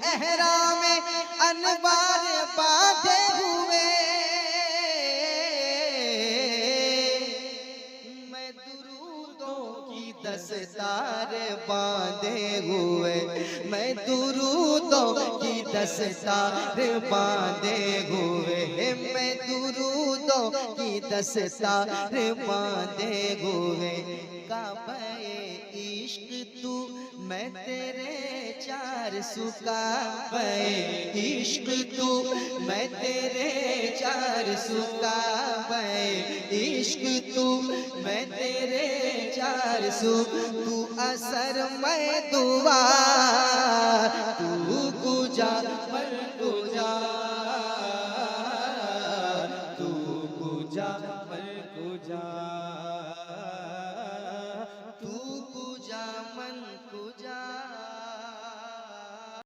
एहरामे अनवार बांधे हुए, मैं दुरूदों की दस्तार बांधे हुए, मैं दुरूदों की दस्तार बांधे हुए, मैं दुरूदों की दस्तार बांधे हुए। काबे इश्क तू मैं तेरे चार सुकाबे इश्क तू मैं तेरे चार सुकाबे इश्क तू मैं तेरे चार सु, तू असर मैं दुआ, तू गुजा